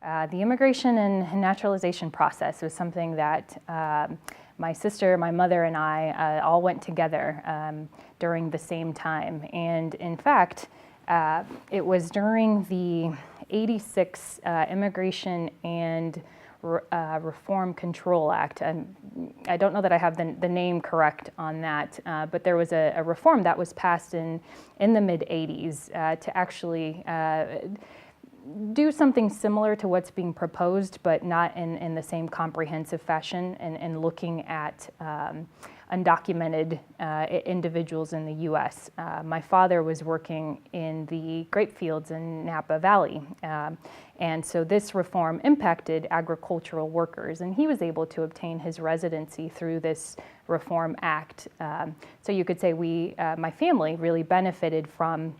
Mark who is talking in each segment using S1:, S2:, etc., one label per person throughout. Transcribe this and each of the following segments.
S1: The immigration and naturalization process was something that my sister, my mother, and I all went together during the same time. And in fact, it was during the '86 Immigration and Reform Control Act. I don't know that I have the name correct on that, but there was a reform that was passed in the mid-'80s to actually do something similar to what's being proposed, but not in the same comprehensive fashion, and looking at undocumented individuals in the U.S. My father was working in the grape fields in Napa Valley, and so this reform impacted agricultural workers, and he was able to obtain his residency through this Reform Act. So you could say my family really benefited from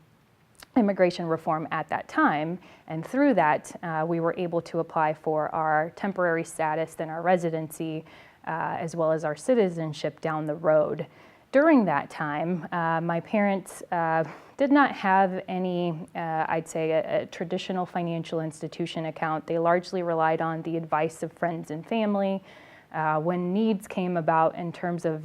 S1: immigration reform at that time, and through that we were able to apply for our temporary status, then our residency, as well as our citizenship down the road. During that time, my parents did not have any, I'd say, a traditional financial institution account. They largely relied on the advice of friends and family. When needs came about in terms of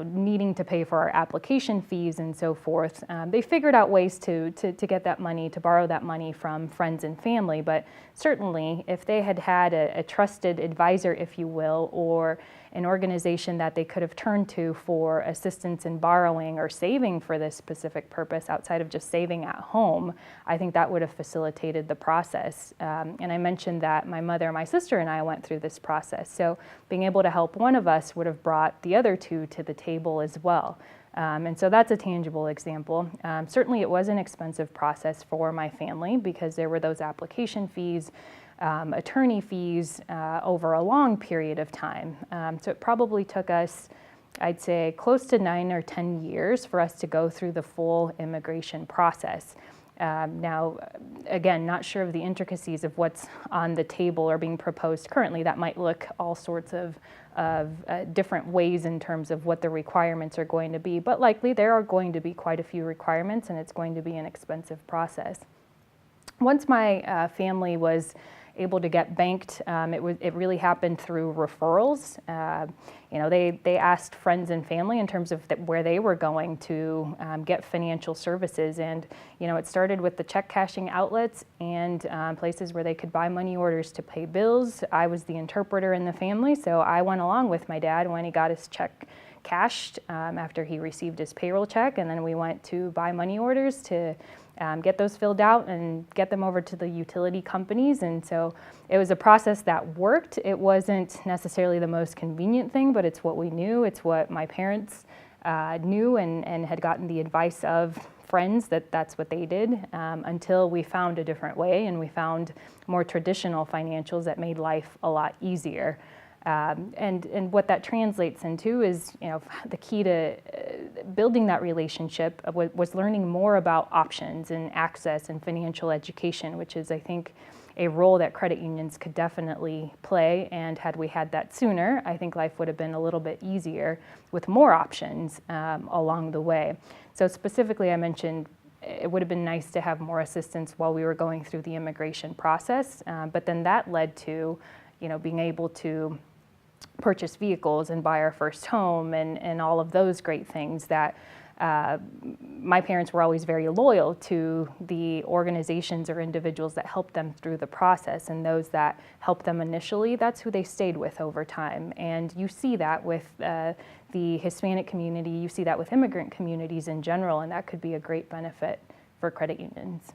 S1: needing to pay for our application fees and so forth, they figured out ways to get that money, to borrow that money from friends and family. But certainly, if they had had a trusted advisor, if you will, or an organization that they could have turned to for assistance in borrowing or saving for this specific purpose outside of just saving at home, I think that would have facilitated the process. And I mentioned that my mother, my sister, and I went through this process. So being able to help one of us would have brought the other two to the table as well. And so that's a tangible example. Certainly it was an expensive process for my family because there were those application fees, attorney fees over a long period of time. So it probably took us, I'd say, close to 9 or 10 years for us to go through the full immigration process. Now, again, not sure of the intricacies of what's on the table or being proposed currently. That might look all sorts of different ways in terms of what the requirements are going to be, but likely there are going to be quite a few requirements, and it's going to be an expensive process. Once my family was able to get banked, it really happened through referrals. They asked friends and family in terms of where they were going to get financial services, and it started with the check cashing outlets and places where they could buy money orders to pay bills. I was the interpreter in the family, so I went along with my dad when he got his check cashed after he received his payroll check, and then we went to buy money orders to get those filled out and get them over to the utility companies. And so it was a process that worked. It wasn't necessarily the most convenient thing, but it's what we knew. It's what my parents knew and had gotten the advice of friends that's what they did, until we found a different way and we found more traditional financials that made life a lot easier. And what that translates into is, the key to building that relationship was learning more about options and access and financial education, which is, I think, a role that credit unions could definitely play. And had we had that sooner, I think life would have been a little bit easier with more options along the way. So specifically, I mentioned it would have been nice to have more assistance while we were going through the immigration process, but then that led to, being able to purchase vehicles and buy our first home and all of those great things that my parents were always very loyal to the organizations or individuals that helped them through the process, and those that helped them initially, that's who they stayed with over time. And you see that with the Hispanic community, you see that with immigrant communities in general, and that could be a great benefit for credit unions.